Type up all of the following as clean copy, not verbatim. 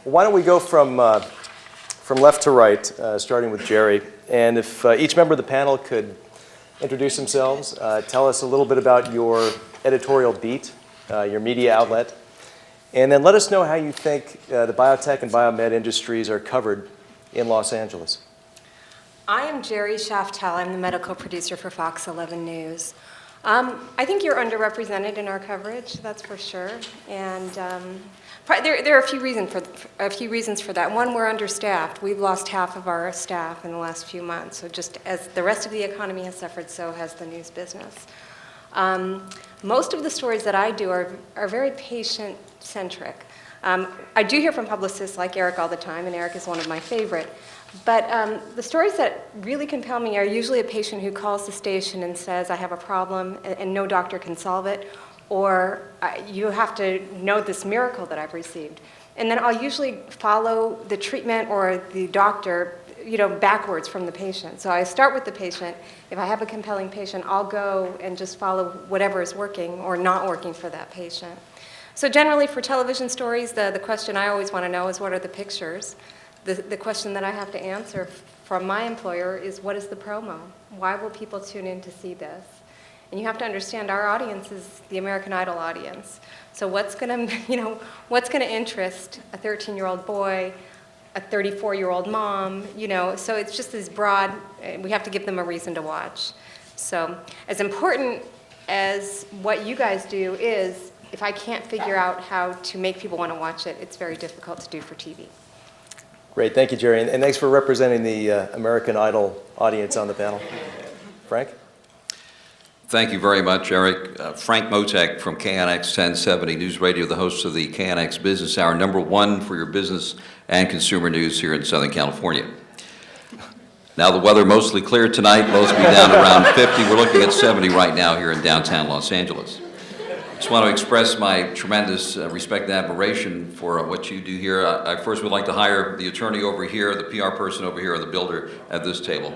Why don't we go from left to right, starting with Jerry. And if each member of the panel could introduce themselves, tell us a little bit about your editorial beat, your media outlet, and then let us know how you think the biotech and biomed industries are covered in Los Angeles. I am Jerry Shaftel. I'm the medical producer for Fox 11 News. I think you're underrepresented in our coverage, that's for sure. And there are a few reasons for that. One, we're understaffed. We've lost half of our staff in the last few months. So just as the rest of the economy has suffered, so has the news business. Most of the stories that I do are very patient-centric. I do hear from publicists like Eric all the time, and Eric is one of my favorite. But the stories that really compel me are usually a patient who calls the station and says, I have a problem, and no doctor can solve it, or you have to know this miracle that I've received. And then I'll usually follow the treatment or the doctor, backwards from the patient. So I start with the patient. If I have a compelling patient, I'll go and just follow whatever is working or not working for that patient. So generally for television stories, the question I always want to know is what are the pictures? The question that I have to answer from my employer is what is the promo? Why will people tune in to see this? And you have to understand our audience is the American Idol audience. So what's going to interest a 13-year-old boy, a 34-year-old mom, so it's just this broad, we have to give them a reason to watch. So as important as what you guys do is, if I can't figure out how to make people want to watch it, it's very difficult to do for TV. Great, thank you, Jerry. And thanks for representing the American Idol audience on the panel. Frank? Thank you very much, Eric. Frank Motek from KNX 1070 News Radio, the host of the KNX Business Hour, #1 for your business and consumer news here in Southern California. Now the weather mostly clear tonight, most be down around 50. We're looking at 70 right now here in downtown Los Angeles. Just want to express my tremendous respect and admiration for what you do here. I first would like to hire the attorney over here, the PR person over here, and the builder at this table.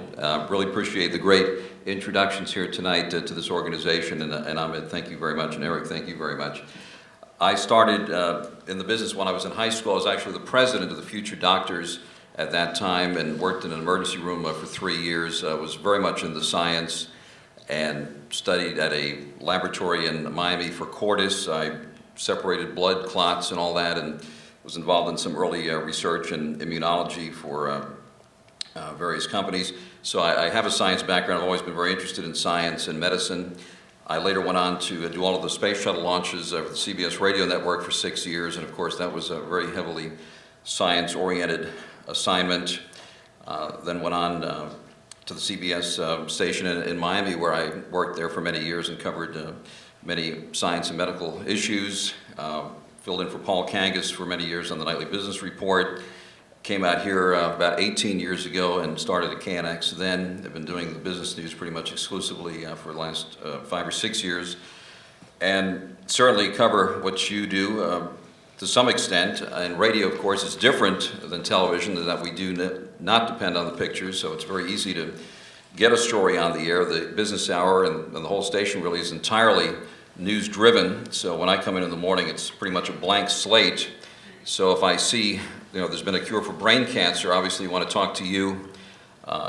Really appreciate the great introductions here tonight to this organization, and Ahmed, thank you very much, and Eric, thank you very much. I started in the business when I was in high school. I was actually the president of the Future Doctors at that time and worked in an emergency room for 3 years. I was very much into science and studied at a laboratory in Miami for Cordis. I separated blood clots and all that, and was involved in some early research in immunology for various companies. So I have a science background. I've always been very interested in science and medicine. I later went on to do all of the space shuttle launches for the CBS radio network for 6 years, and of course that was a very heavily science-oriented assignment. Then went on to the CBS station in Miami, where I worked there for many years and covered many science and medical issues. Filled in for Paul Kangas for many years on the Nightly Business Report. Came out here about 18 years ago and started at KNX then. I've been doing the business news pretty much exclusively for the last 5 or 6 years. And certainly cover what you do to some extent. And radio, of course, is different than television in that we do not depend on the pictures, so it's very easy to get a story on the air. The business hour and the whole station really is entirely news-driven. So when I come in the morning, it's pretty much a blank slate. So if I see, there's been a cure for brain cancer, obviously we want to talk to you.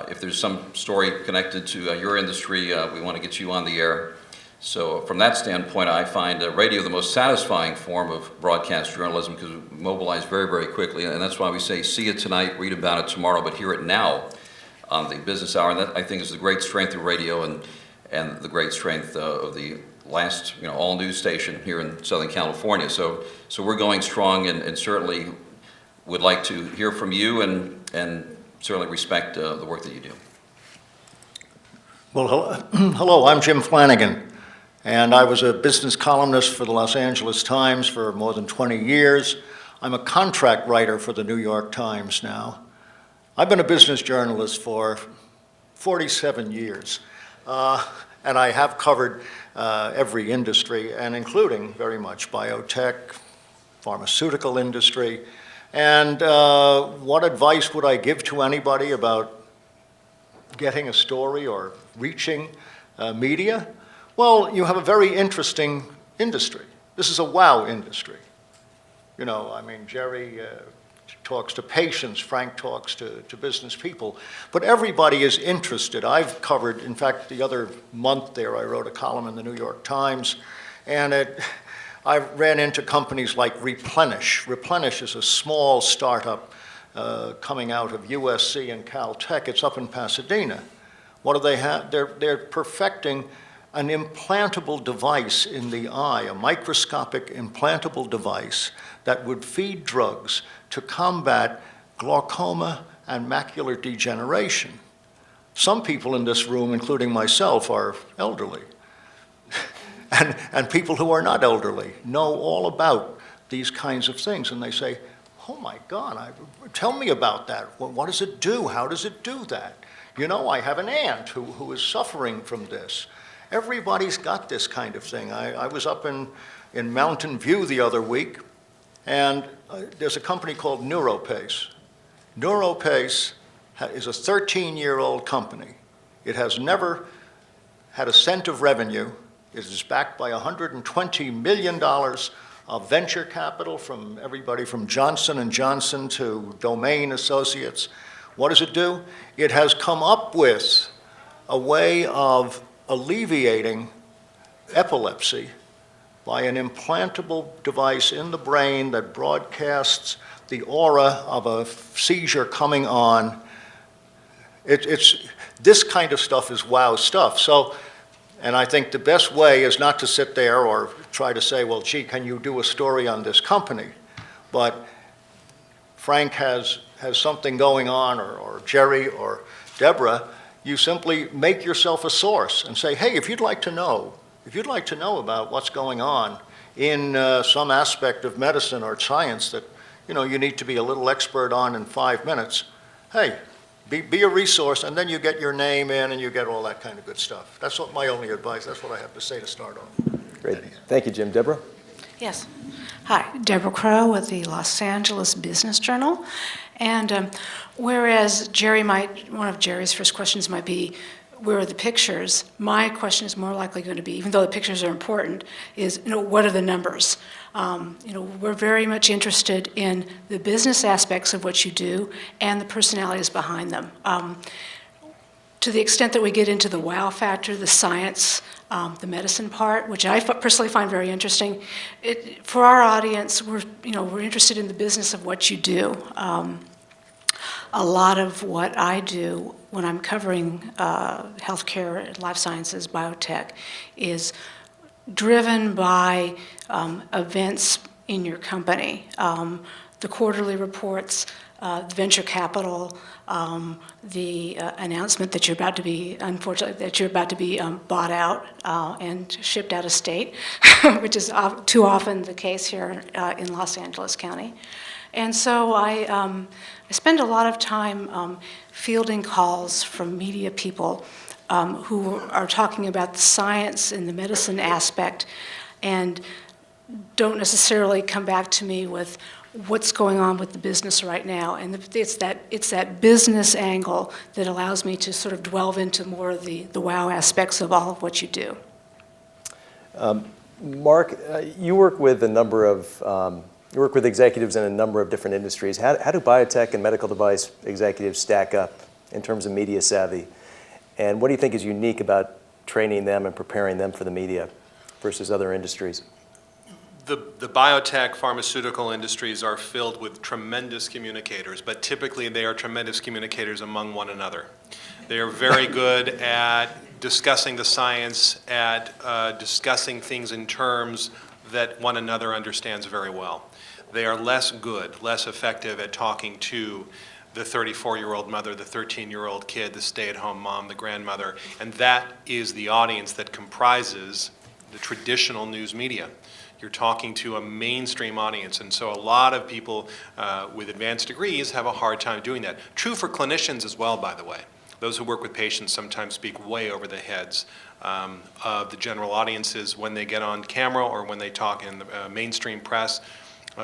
If there's some story connected to your industry, we want to get you on the air. So from that standpoint, I find radio the most satisfying form of broadcast journalism because we mobilize very, very quickly. And that's why we say, see it tonight, read about it tomorrow, but hear it now on the business hour. And that, I think, is the great strength of radio and the great strength of the last, all news station here in Southern California. So we're going strong and certainly would like to hear from you and certainly respect the work that you do. Well, hello, I'm Jim Flanagan, and I was a business columnist for the Los Angeles Times for more than 20 years. I'm a contract writer for the New York Times now. I've been a business journalist for 47 years, and I have covered every industry, and including very much biotech, pharmaceutical industry. And what advice would I give to anybody about getting a story or reaching media? Well, you have a very interesting industry. This is a wow industry. Jerry talks to patients, Frank talks to business people, but everybody is interested. I've covered, in fact, the other month there, I wrote a column in the New York Times, and I ran into companies like Replenish. Replenish is a small startup coming out of USC and Caltech. It's up in Pasadena. What do they have? They're perfecting an implantable device in the eye, a microscopic implantable device that would feed drugs to combat glaucoma and macular degeneration. Some people in this room, including myself, are elderly. And people who are not elderly know all about these kinds of things. And they say, oh my God, tell me about that. What does it do? How does it do that? You know, I have an aunt who is suffering from this. Everybody's got this kind of thing. I was up in Mountain View the other week, and there's a company called NeuroPace. NeuroPace is a 13-year-old company. It has never had a cent of revenue. It is backed by $120 million of venture capital from everybody from Johnson & Johnson to Domain Associates. What does it do? It has come up with a way of alleviating epilepsy by an implantable device in the brain that broadcasts the aura of a seizure coming on. This kind of stuff is wow stuff. So, and I think the best way is not to sit there or try to say, well, gee, can you do a story on this company? But Frank has something going on, or Jerry or Deborah, you simply make yourself a source and say, hey, if you'd like to know about what's going on in some aspect of medicine or science that you need to be a little expert on in 5 minutes, hey, be a resource, and then you get your name in and you get all that kind of good stuff. That's what my only advice. That's what I have to say to start off. Great. Thank you, Jim. Deborah? Yes. Hi, Deborah Crow with the Los Angeles Business Journal. And whereas one of Jerry's first questions might be, where are the pictures? My question is more likely going to be, even though the pictures are important, is, what are the numbers? We're very much interested in the business aspects of what you do and the personalities behind them. To the extent that we get into the wow factor, the science, the medicine part, which I personally find very interesting, for our audience, we're interested in the business of what you do. A lot of what I do when I'm covering healthcare, life sciences, biotech, is driven by events in your company. The quarterly reports, venture capital, the announcement that you're about to be, bought out and shipped out of state, which is too often the case here in Los Angeles County. And so I spend a lot of time fielding calls from media people who are talking about the science and the medicine aspect and don't necessarily come back to me with what's going on with the business right now. And it's that business angle that allows me to sort of delve into more of the wow aspects of all of what you do. Mark, you work with executives in a number of different industries. How do biotech and medical device executives stack up in terms of media savvy? And what do you think is unique about training them and preparing them for the media versus other industries? The biotech pharmaceutical industries are filled with tremendous communicators, but typically they are tremendous communicators among one another. They are very good at discussing the science, at discussing things in terms that one another understands very well. They are less good, less effective at talking to the 34-year-old mother, the 13-year-old kid, the stay-at-home mom, the grandmother, and that is the audience that comprises the traditional news media. You're talking to a mainstream audience, and so a lot of people with advanced degrees have a hard time doing that. True for clinicians as well, by the way. Those who work with patients sometimes speak way over the heads of the general audiences when they get on camera or when they talk in the mainstream press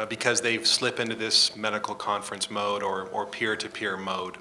because they slip into this medical conference mode or peer-to-peer mode.